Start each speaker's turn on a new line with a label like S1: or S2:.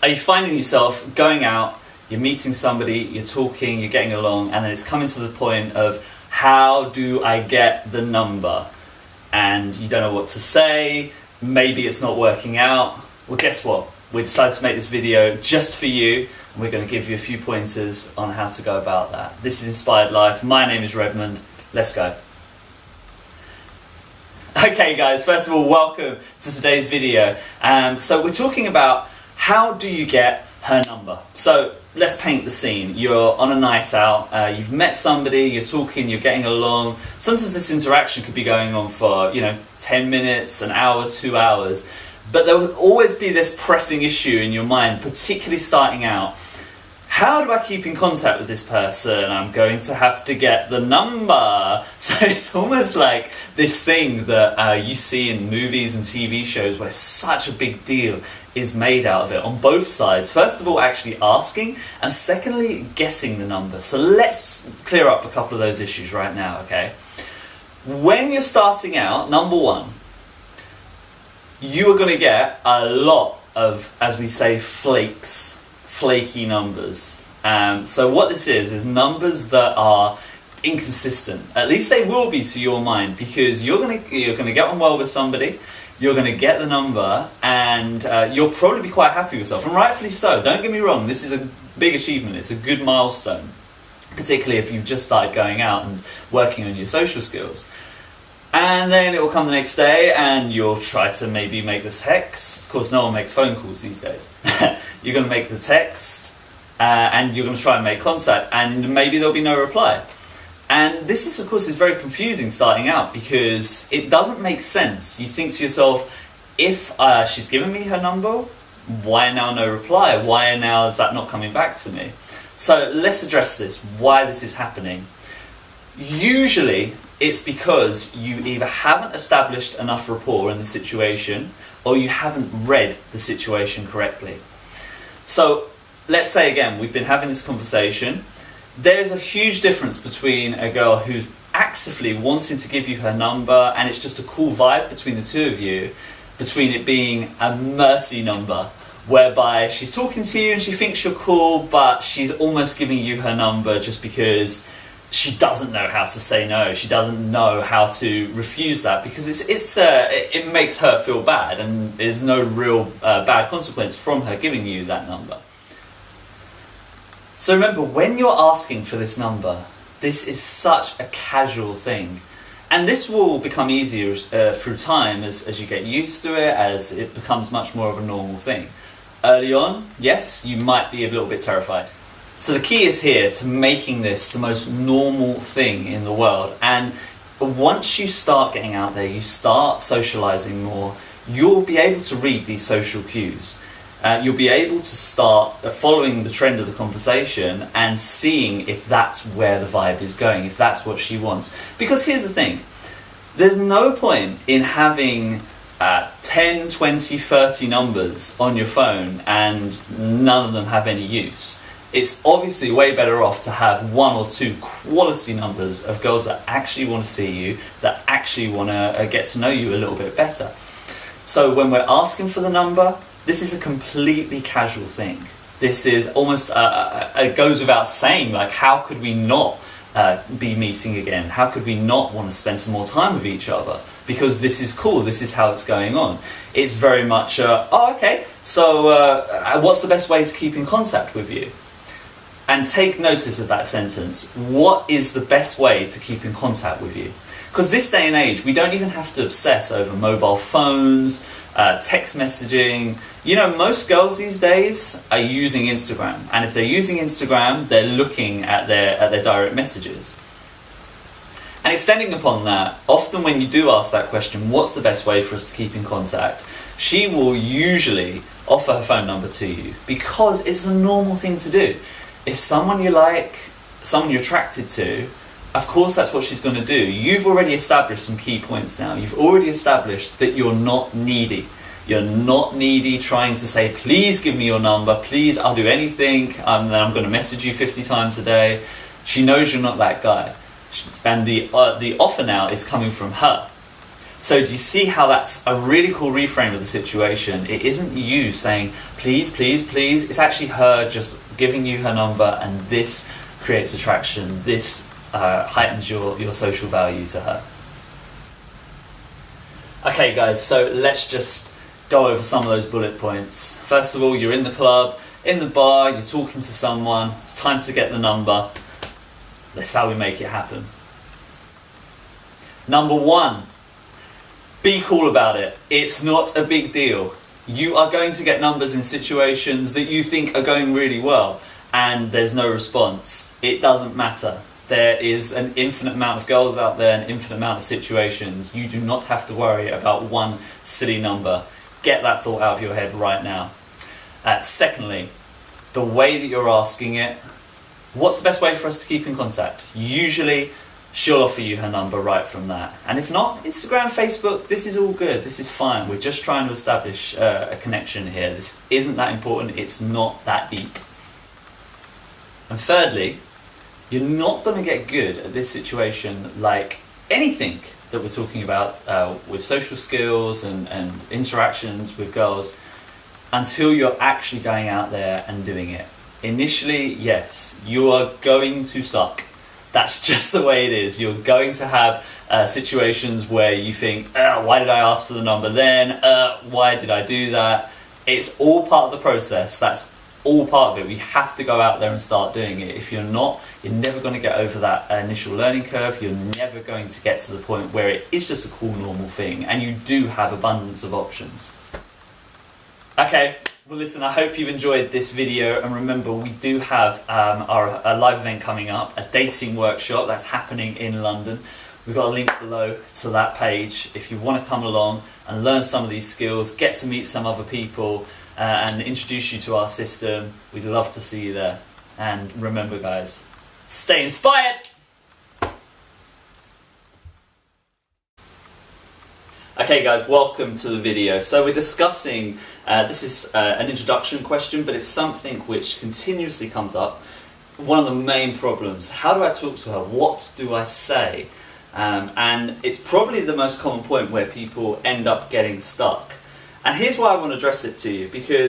S1: Are you finding yourself going out, you're meeting somebody, you're talking, you're getting along, and then it's coming to the point of, how do I get the number? And you don't know what to say, maybe it's not working out. Well, guess what? We decided to make this video just for you, and we're going to give you a few pointers on how to go about that. This is Inspired Life. My name is Redmond. Let's go. Okay guys, first of all, welcome to today's video. So we're talking about, how do you get her number? So let's paint the scene. You're on a night out, you've met somebody, you're talking, you're getting along. Sometimes this interaction could be going on for, 10 minutes, an hour, 2 hours. But there will always be this pressing issue in your mind, particularly starting out. How do I keep in contact with this person? I'm going to have to get the number. So it's almost like this thing that you see in movies and TV shows where such a big deal is made out of it on both sides. First of all, actually asking, and secondly, getting the number. So let's clear up a couple of those issues right now, okay? When you're starting out, number one, you are going to get a lot of, as we say, flaky numbers. So what this is numbers that are inconsistent. At least they will be to your mind, because you're gonna get on well with somebody, you're gonna get the number, and you'll probably be quite happy with yourself, and rightfully so. Don't get me wrong, this is a big achievement, it's a good milestone, particularly if you've just started going out and working on your social skills. And then it will come the next day and you'll try to maybe make the text. Of course, no one makes phone calls these days. You're going to make the text and you're going to try and make contact, and maybe there'll be no reply. And this is, of course, is very confusing starting out, because it doesn't make sense. You think to yourself, if she's given me her number, why now no reply? Why now is that not coming back to me? So let's address this, why this is happening. Usually, it's because you either haven't established enough rapport in the situation, or you haven't read the situation correctly. So let's say again, we've been having this conversation. There's a huge difference between a girl who's actively wanting to give you her number, and it's just a cool vibe between the two of you, between it being a mercy number, whereby she's talking to you and she thinks you're cool, but she's almost giving you her number just because she doesn't know how to say no. She doesn't know how to refuse that, because it makes her feel bad, and there's no real bad consequence from her giving you that number. So remember, when you're asking for this number, this is such a casual thing. And this will become easier through time as you get used to it, as it becomes much more of a normal thing. Early on, yes, you might be a little bit terrified. So the key is here to making this the most normal thing in the world. And once you start getting out there, you start socializing more, you'll be able to read these social cues. You'll be able to start following the trend of the conversation and seeing if that's where the vibe is going, if that's what she wants. Because here's the thing, there's no point in having 10, 20, 30 numbers on your phone and none of them have any use. It's obviously way better off to have 1 or 2 quality numbers of girls that actually want to see you, that actually want to get to know you a little bit better. So when we're asking for the number, this is a completely casual thing. This is almost, it goes without saying, like, how could we not be meeting again? How could we not want to spend some more time with each other? Because this is cool, this is how it's going on. It's very much, oh, okay, so what's the best way to keep in contact with you? And take notice of that sentence. What is the best way to keep in contact with you? Because this day and age, we don't even have to obsess over mobile phones, text messaging. Most girls these days are using Instagram. And if they're using Instagram, they're looking at their direct messages. And extending upon that, often when you do ask that question, what's the best way for us to keep in contact? She will usually offer her phone number to you, because it's a normal thing to do. If someone you like, someone you're attracted to, of course that's what she's going to do. You've already established some key points now. You've already established that you're not needy. You're not needy trying to say, please give me your number, please, I'll do anything, and then I'm going to message you 50 times a day. She knows you're not that guy. And the offer now is coming from her. So do you see how that's a really cool reframe of the situation? It isn't you saying, please, please, please. It's actually her just giving you her number, and this creates attraction. This heightens your social value to her. Okay guys, so let's just go over some of those bullet points. First of all, you're in the club, in the bar, you're talking to someone, it's time to get the number. That's how we make it happen. Number one, be cool about it. It's not a big deal. You are going to get numbers in situations that you think are going really well, and there's no response. It doesn't matter. There is an infinite amount of girls out there, an infinite amount of situations. You do not have to worry about one silly number. Get that thought out of your head right now. Secondly, the way that you're asking it, what's the best way for us to keep in contact? Usually, she'll offer you her number right from that. And if not, Instagram, Facebook, this is all good. This is fine. We're just trying to establish a connection here. This isn't that important. It's not that deep. And thirdly, you're not going to get good at this situation like anything that we're talking about with social skills and interactions with girls until you're actually going out there and doing it. Initially, yes, you are going to suck. That's just the way it is. You're going to have situations where you think, why did I ask for the number then? Why did I do that? It's all part of the process. That's all part of it. We have to go out there and start doing it. If you're not, you're never going to get over that initial learning curve. You're never going to get to the point where it is just a cool, normal thing, and you do have abundance of options. Okay, well listen, I hope you've enjoyed this video, and remember, we do have a live event coming up, a dating workshop that's happening in London. We've got a link below to that page if you want to come along and learn some of these skills, get to meet some other people, and introduce you to our system. We'd love to see you there. And remember guys, stay inspired! Okay guys, welcome to the video. So we're discussing, this is an introduction question, but it's something which continuously comes up. One of the main problems, how do I talk to her? What do I say? And it's probably the most common point where people end up getting stuck. And here's why I want to address it to you, because